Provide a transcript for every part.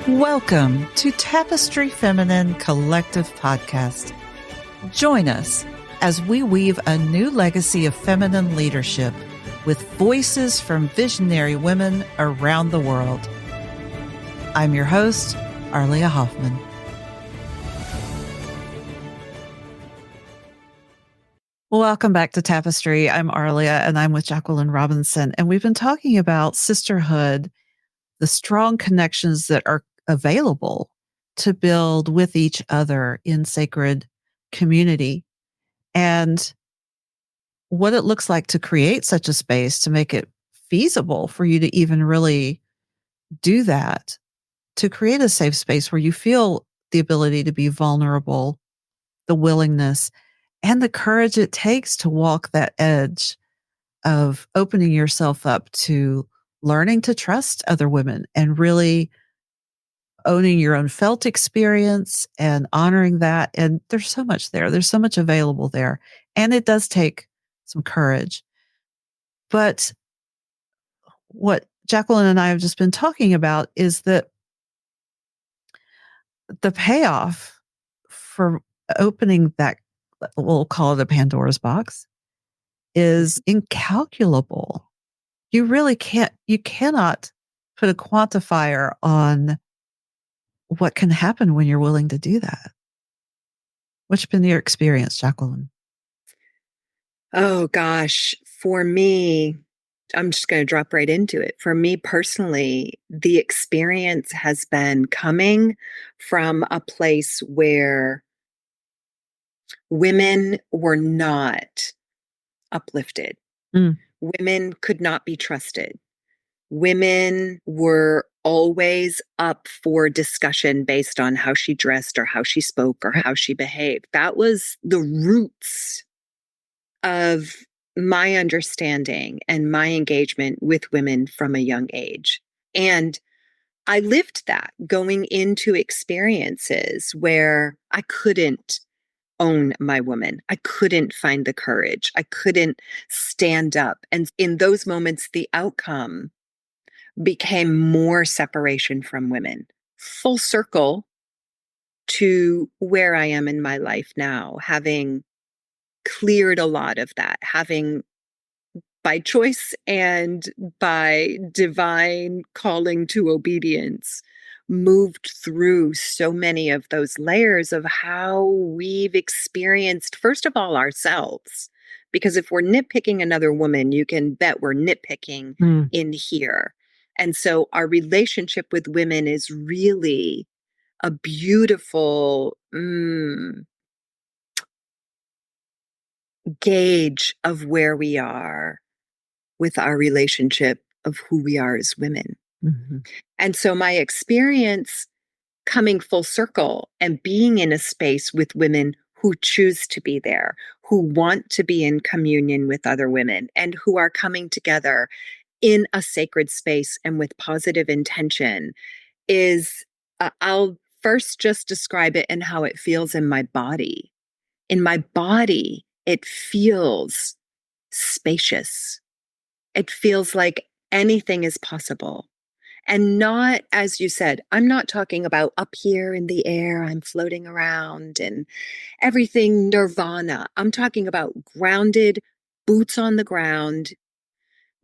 Welcome to Tapestry Feminine Collective Podcast. Join us as we weave a new legacy of feminine leadership with voices from visionary women around the world. I'm your host, Arlia Hoffman. Welcome back to Tapestry. I'm Arlia, and I'm with Jacqueline Robinson, and we've been talking about sisterhood, the strong connections that are available to build with each other in sacred community, and what it looks like to create such a space to make it feasible for you to even really do that, to create a safe space where you feel the ability to be vulnerable, the willingness, and the courage it takes to walk that edge of opening yourself up to learning to trust other women and really owning your own felt experience and honoring that. And there's so much there. There's so much available there. And it does take some courage. But what Jacqueline and I have just been talking about is that the payoff for opening that, we'll call it a Pandora's box, is incalculable. You really cannot put a quantifier on what can happen when you're willing to do that. What's been your experience, Jacqueline? Oh gosh, for me, I'm just going to drop right into it. For me personally, the experience has been coming from a place where women were not uplifted. Women could not be trusted. Women were always up for discussion based on how she dressed or how she spoke or how she behaved. That was the roots of my understanding and my engagement with women from a young age. And I lived that going into experiences where I couldn't own my woman. I couldn't find the courage. I couldn't stand up. And in those moments, the outcome became more separation from women. Full circle to where I am in my life now, having cleared a lot of that, having by choice and by divine calling to obedience, moved through so many of those layers of how we've experienced, first of all, ourselves. Because if we're nitpicking another woman, you can bet we're nitpicking in here. And so our relationship with women is really a beautiful gauge of where we are with our relationship of who we are as women. Mm-hmm. And so my experience coming full circle and being in a space with women who choose to be there, who want to be in communion with other women, and who are coming together in a sacred space and with positive intention is, I'll first just describe it in how it feels in my body. In my body, it feels spacious. It feels like anything is possible. And not, as you said, I'm not talking about up here in the air, I'm floating around and everything nirvana. I'm talking about grounded, boots on the ground,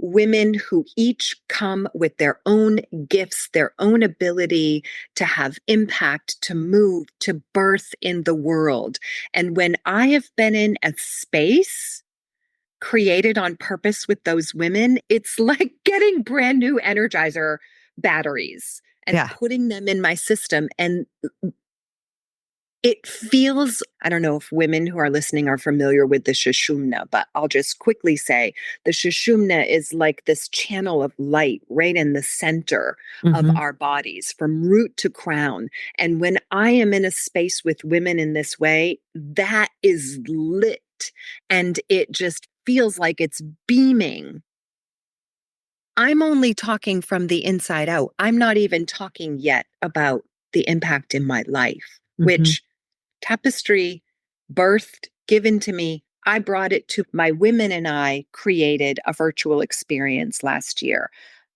women who each come with their own gifts, their own ability to have impact, to move, to birth in the world. And when I have been in a space created on purpose with those women, it's like getting brand new Energizer batteries and putting them in my system. And it feels, I don't know if women who are listening are familiar with the Sushumna, but I'll just quickly say the Sushumna is like this channel of light right in the center of our bodies from root to crown. And when I am in a space with women in this way, that is lit and it just feels like it's beaming. I'm only talking from the inside out. I'm not even talking yet about the impact in my life, which Tapestry birthed, given to me. I brought it to my women and I created a virtual experience last year.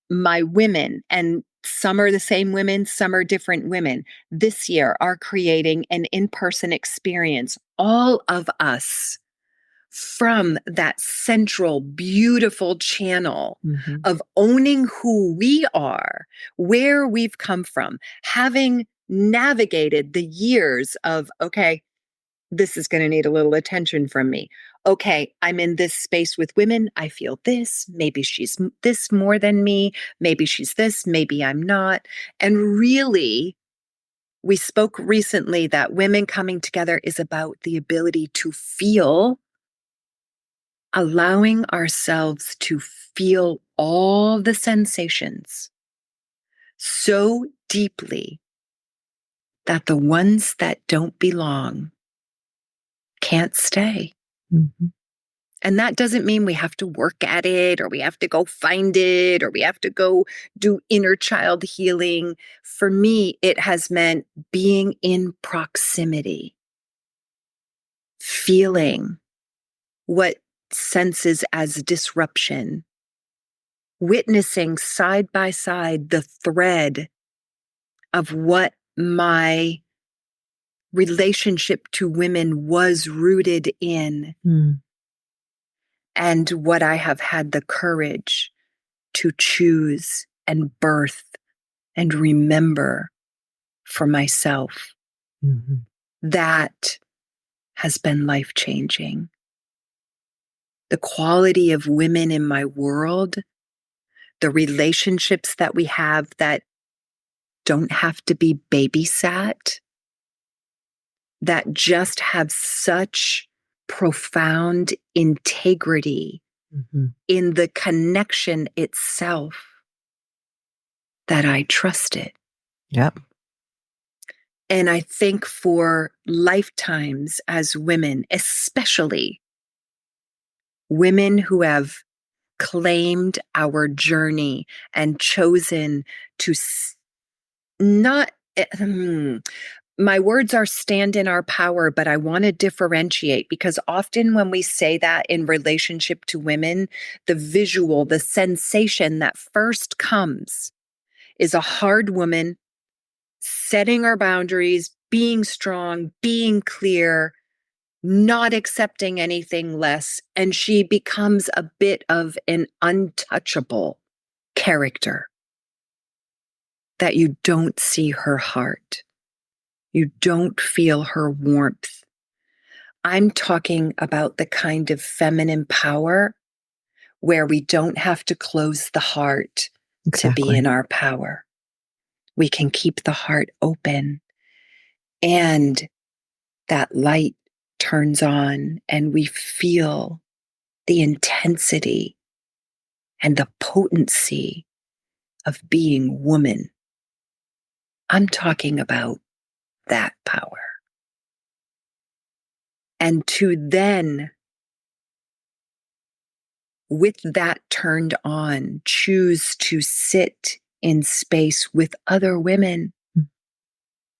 My women, and some are the same women, some are different women, this year are creating an in-person experience, all of us, from that central, beautiful channel of owning who we are, where we've come from, having navigated the years of, okay, this is going to need a little attention from me. Okay, I'm in this space with women. I feel this. Maybe she's this more than me. Maybe she's this. Maybe I'm not. And really, we spoke recently that women coming together is about the ability to feel, allowing ourselves to feel all the sensations so deeply that the ones that don't belong can't stay. And that doesn't mean we have to work at it, or we have to go find it, or we have to go do inner child healing. For me, it has meant being in proximity, feeling what senses as disruption, witnessing side by side the thread of what my relationship to women was rooted in, and what I have had the courage to choose and birth and remember for myself. That has been life-changing. The quality of women in my world, the relationships that we have that don't have to be babysat, that just have such profound integrity in the connection itself, that I trust it. Yep. And I think for lifetimes as women, especially women who have claimed our journey and chosen to not, my words are stand in our power, but I want to differentiate, because often when we say that in relationship to women, the visual, the sensation that first comes is a hard woman setting our boundaries, being strong, being clear, not accepting anything less. And she becomes a bit of an untouchable character, that you don't see her heart. You don't feel her warmth. I'm talking about the kind of feminine power where we don't have to close the heart to be in our power. We can keep the heart open, and that light turns on, and we feel the intensity and the potency of being woman. I'm talking about that power. And to then, with that turned on, choose to sit in space with other women,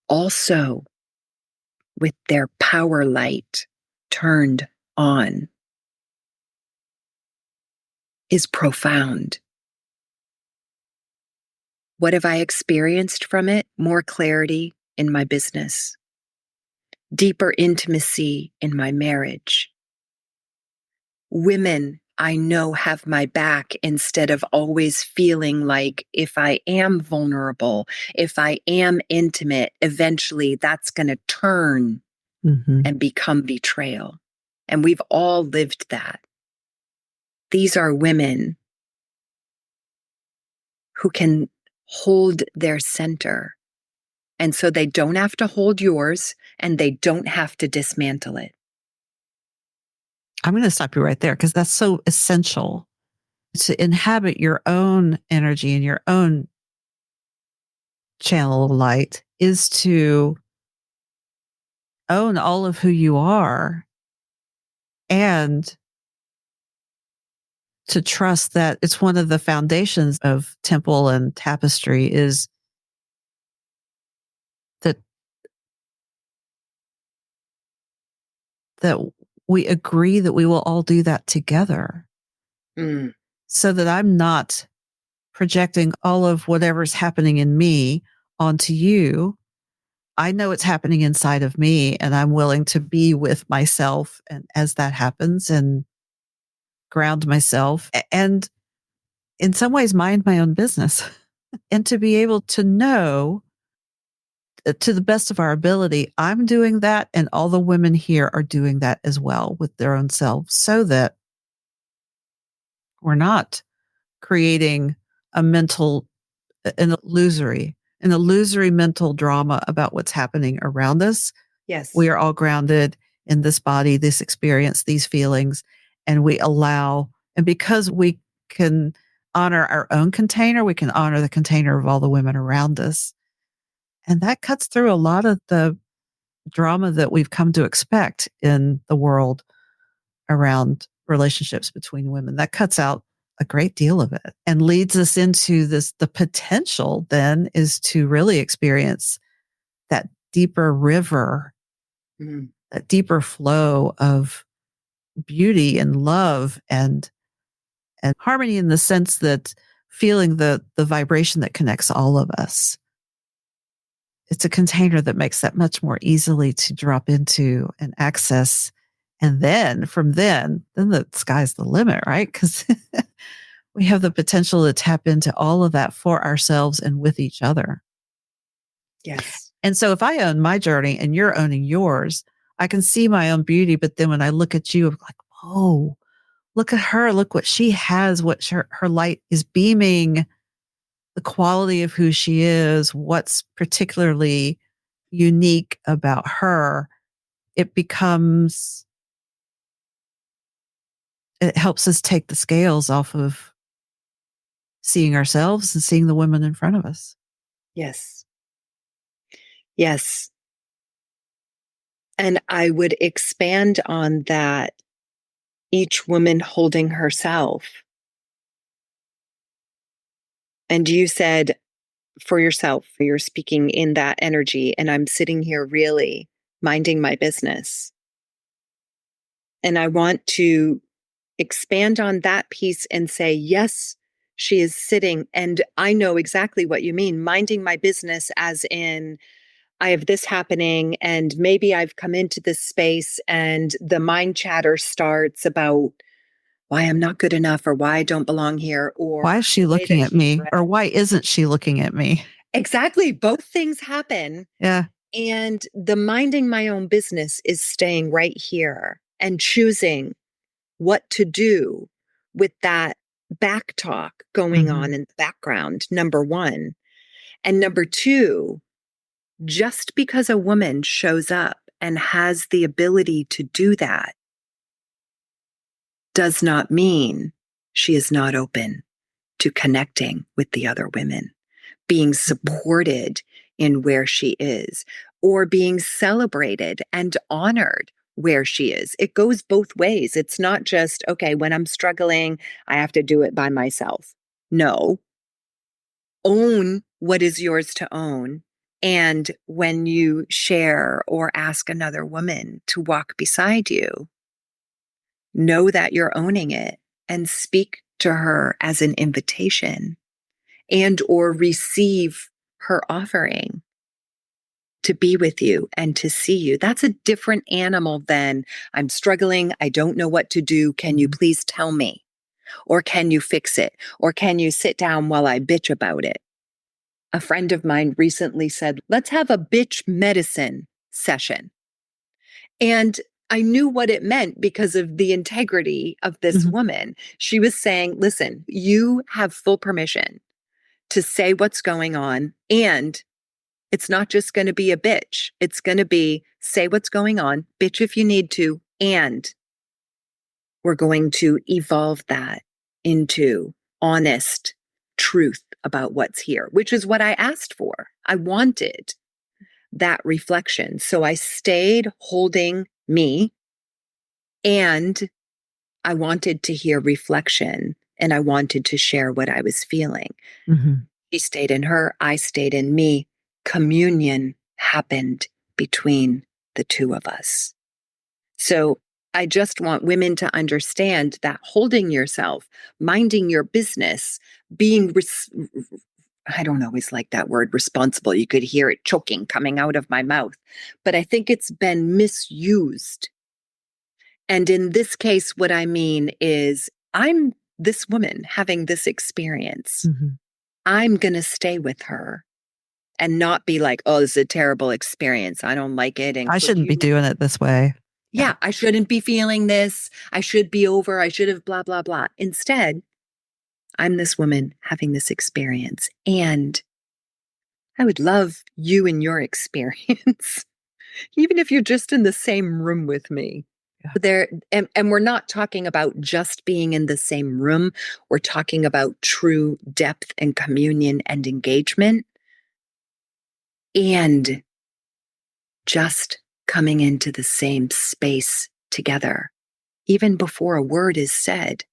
also with their power light turned on, is profound. What have I experienced from it? More clarity in my business, deeper intimacy in my marriage. Women I know have my back, instead of always feeling like if I am vulnerable, if I am intimate, eventually that's going to turn and become betrayal. And we've all lived that. These are women who can hold their center. And so they don't have to hold yours, and they don't have to dismantle it. I'm going to stop you right there, because that's so essential. To inhabit your own energy and your own channel of light is to own all of who you are, and to trust that it's one of the foundations of temple and tapestry is that that we agree that we will all do that together. So that I'm not projecting all of whatever's happening in me onto you. I know it's happening inside of me, and I'm willing to be with myself and as that happens and ground myself and in some ways mind my own business and to be able to know to the best of our ability, I'm doing that and all the women here are doing that as well with their own selves so that we're not creating a mental an illusory mental drama about what's happening around us. Yes. We are all grounded in this body, this experience, these feelings, and we allow, and because we can honor our own container, we can honor the container of all the women around us. And that cuts through a lot of the drama that we've come to expect in the world around relationships between women. That cuts out a great deal of it and leads us into this. The potential then is to really experience that deeper river, that deeper flow of beauty and love and harmony, in the sense that feeling the vibration that connects all of us. It's a container that makes that much more easily to drop into and access. And then from then the sky's the limit, right? Because we have the potential to tap into all of that for ourselves and with each other. Yes. And so if I own my journey and you're owning yours, I can see my own beauty. But then when I look at you, I'm like, oh, look at her. Look what she has, what her light is beaming, the quality of who she is, what's particularly unique about her. It helps us take the scales off of seeing ourselves and seeing the women in front of us. Yes. Yes. And I would expand on that, each woman holding herself. And you said for yourself, you're speaking in that energy, and I'm sitting here really minding my business. And I want to expand on that piece and say, yes, she is sitting, and I know exactly what you mean, minding my business, as in, I have this happening, and maybe I've come into this space and the mind chatter starts about why I'm not good enough or why I don't belong here, or why is she looking at me, or why isn't she looking at me? Exactly. Both things happen. Yeah. And the minding my own business is staying right here and choosing what to do with that back talk going on in the background, number one. And number two, just because a woman shows up and has the ability to do that does not mean she is not open to connecting with the other women, being supported in where she is, or being celebrated and honored where she is. It goes both ways. It's not just, okay, when I'm struggling, I have to do it by myself. No. Own what is yours to own. And when you share or ask another woman to walk beside you, know that you're owning it and speak to her as an invitation and or receive her offering to be with you and to see you. That's a different animal than, I'm struggling, I don't know what to do, can you please tell me? Or can you fix it? Or can you sit down while I bitch about it? A friend of mine recently said, let's have a bitch medicine session. And I knew what it meant because of the integrity of this woman. She was saying, listen, you have full permission to say what's going on. And it's not just going to be a bitch. It's going to be, say what's going on, bitch if you need to. And we're going to evolve that into honest truth about what's here, which is what I asked for. I wanted that reflection. So I stayed holding me, and I wanted to hear reflection, and I wanted to share what I was feeling. She stayed in her, I stayed in me. Communion happened between the two of us. So I just want women to understand that holding yourself, minding your business, being, I don't always like that word, responsible. You could hear it choking coming out of my mouth, but I think it's been misused. And in this case, what I mean is I'm this woman having this experience. Mm-hmm. I'm going to stay with her and not be like, oh, this is a terrible experience. I don't like it. And I shouldn't be doing it this way. Yeah, I shouldn't be feeling this. I should be over. I should have blah, blah, blah. Instead, I'm this woman having this experience. And I would love you and your experience, even if you're just in the same room with me. Yeah. And we're not talking about just being in the same room. We're talking about true depth and communion and engagement. And just coming into the same space together, even before a word is said.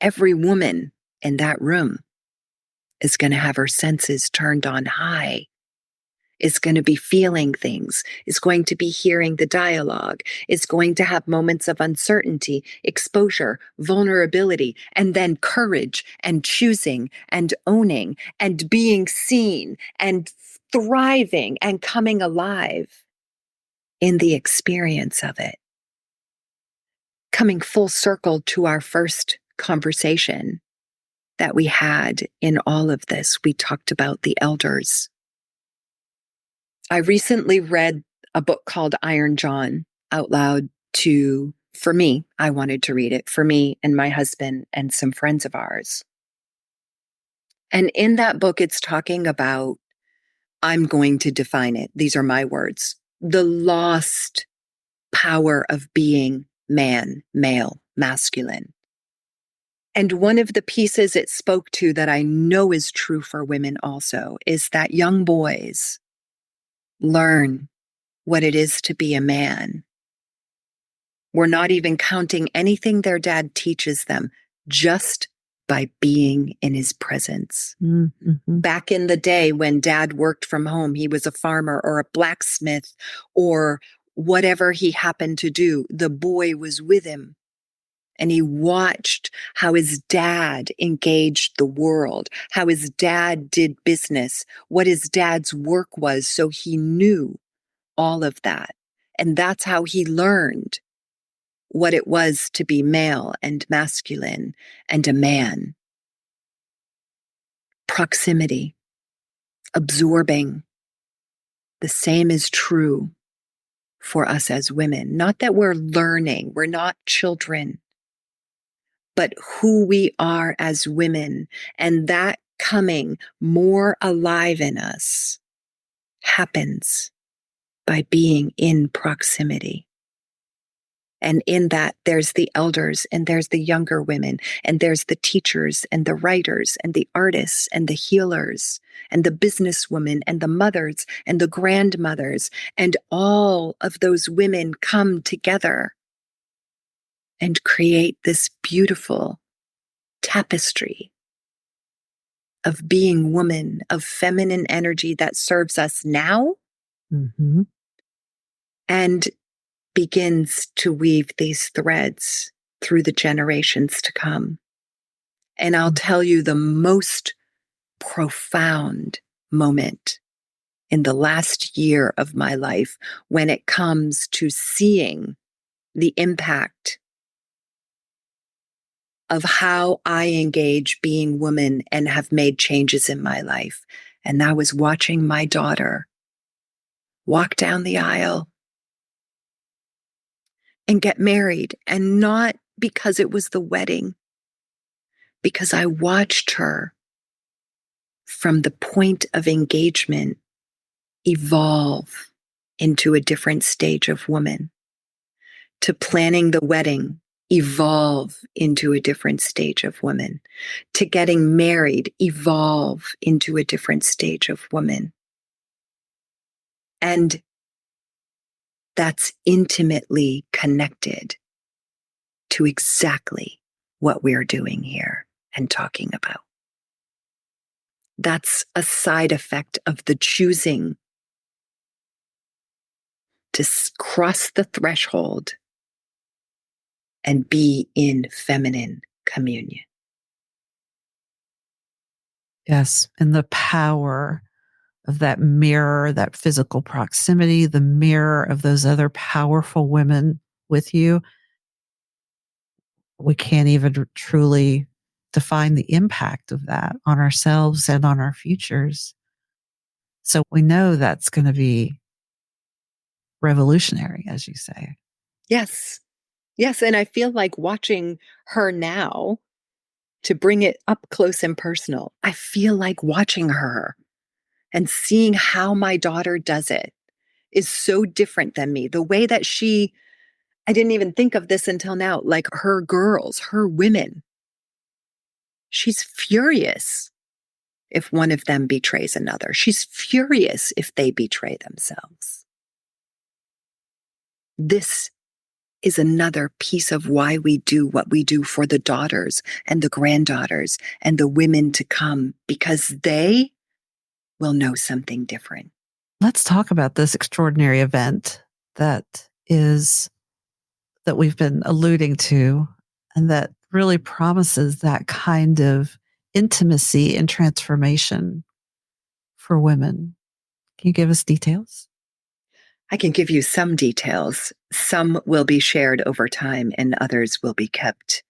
Every woman in that room is going to have her senses turned on high, is going to be feeling things, is going to be hearing the dialogue, is going to have moments of uncertainty, exposure, vulnerability, and then courage and choosing and owning and being seen and thriving and coming alive in the experience of it. Coming full circle to our first conversation that we had in all of this, we talked about the elders. I recently read a book called Iron John out loud for me, I wanted to read it for me and my husband and some friends of ours. And in that book, it's talking about, I'm going to define it. These are my words. The lost power of being man, male, masculine. And one of the pieces it spoke to that I know is true for women also is that young boys learn what it is to be a man. We're not even counting anything their dad teaches them, just by being in his presence. Mm-hmm. Back in the day when dad worked from home, he was a farmer or a blacksmith or whatever he happened to do, the boy was with him. And he watched how his dad engaged the world, how his dad did business, what his dad's work was. So he knew all of that. And that's how he learned what it was to be male and masculine and a man. Proximity, absorbing. The same is true for us as women. Not that we're learning, we're not children, but who we are as women, and that coming more alive in us happens by being in proximity. And in that, there's the elders and there's the younger women and there's the teachers and the writers and the artists and the healers and the businesswomen and the mothers and the grandmothers. And all of those women come together and create this beautiful tapestry of being woman, of feminine energy that serves us now. Mm-hmm. And begins to weave these threads through the generations to come. And I'll tell you the most profound moment in the last year of my life when it comes to seeing the impact of how I engage being woman and have made changes in my life. And that was watching my daughter walk down the aisle and get married, and not because it was the wedding, because I watched her from the point of engagement evolve into a different stage of woman, to planning the wedding, evolve into a different stage of woman, to getting married, evolve into a different stage of woman. And that's intimately connected to exactly what we're doing here and talking about. That's a side effect of the choosing to cross the threshold and be in feminine communion. Yes. And the power of that mirror, that physical proximity, the mirror of those other powerful women with you. We can't even truly define the impact of that on ourselves and on our futures. So we know that's going to be revolutionary, as you say. Yes. Yes. And I feel like watching her now, to bring it up close and personal, I feel like watching her and seeing how my daughter does it is so different than me. The way that I didn't even think of this until now, like her girls, her women, she's furious if one of them betrays another. She's furious if they betray themselves. This is another piece of why we do what we do for the daughters and the granddaughters and the women to come, because they will know something different. Let's talk about this extraordinary event that we've been alluding to, and that really promises that kind of intimacy and transformation for women. Can you give us details? I can give you some details. Some will be shared over time and others will be kept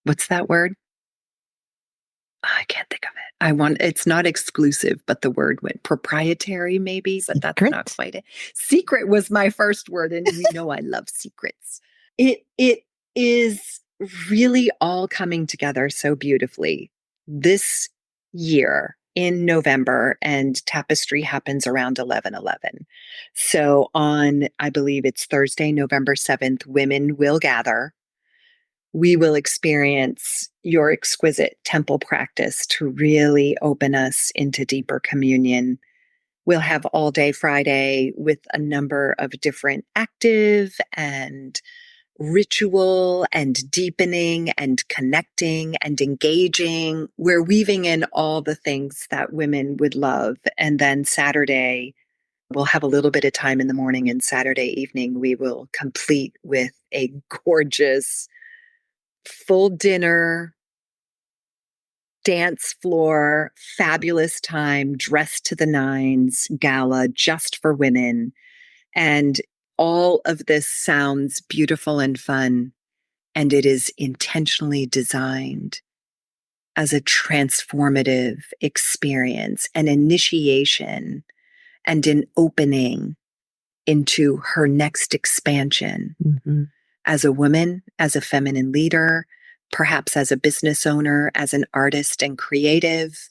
what's that word? I can't think of it. It's not exclusive, but the word went proprietary maybe, but that's not quite it. Secret was my first word, and you know I love secrets. It is really all coming together so beautifully this year in November, and Tapestry happens around 11/11. So on, I believe it's Thursday, November 7th, women will gather. We will experience your exquisite temple practice to really open us into deeper communion. We'll have all day Friday with a number of different active and ritual and deepening and connecting and engaging. We're weaving in all the things that women would love. And then Saturday, we'll have a little bit of time in the morning, and Saturday evening, we will complete with a gorgeous full dinner, dance floor, fabulous time, dressed to the nines, gala just for women. And all of this sounds beautiful and fun, and it is intentionally designed as a transformative experience, an initiation, and an opening into her next expansion. Mm-hmm. As a woman, as a feminine leader, perhaps as a business owner, as an artist and creative,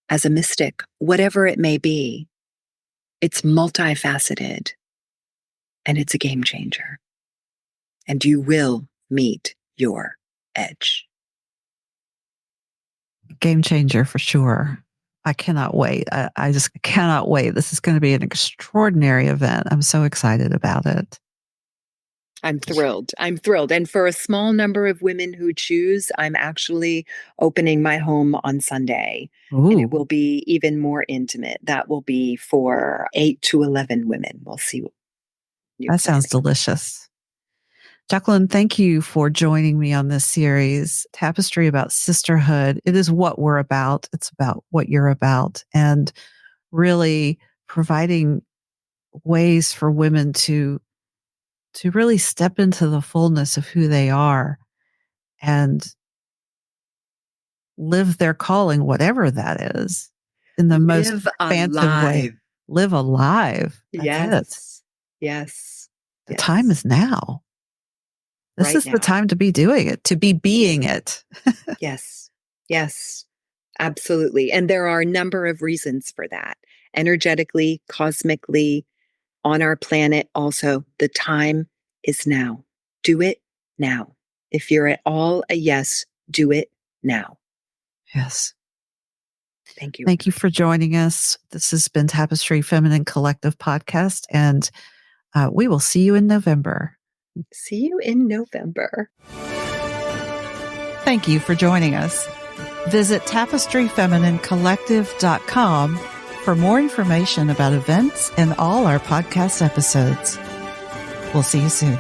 as a mystic, whatever it may be, it's multifaceted and it's a game changer. And you will meet your edge. Game changer for sure. I cannot wait. I just cannot wait. This is going to be an extraordinary event. I'm so excited about it. I'm thrilled. And for a small number of women who choose, I'm actually opening my home on Sunday. Ooh. And it will be even more intimate. That will be for 8 to 11 women. We'll see. That sounds delicious. Jacqueline, thank you for joining me on this series, Tapestry about Sisterhood. It is what we're about. It's about what you're about, and really providing ways for women to really step into the fullness of who they are and live their calling, whatever that is, in the most expansive way. Live alive. That's it. Yes. The time is now. This is the time to be doing it, to be being it. Yes. Yes, absolutely. And there are a number of reasons for that. Energetically, cosmically, on our planet also, the time is now. Do it now. If you're at all a yes, do it now. Yes. Thank you. Thank you for joining us. This has been Tapestry Feminine Collective Podcast, and we will see you in November. See you in November. Thank you for joining us. Visit tapestryfemininecollective.com for more information about events and all our podcast episodes. We'll see you soon.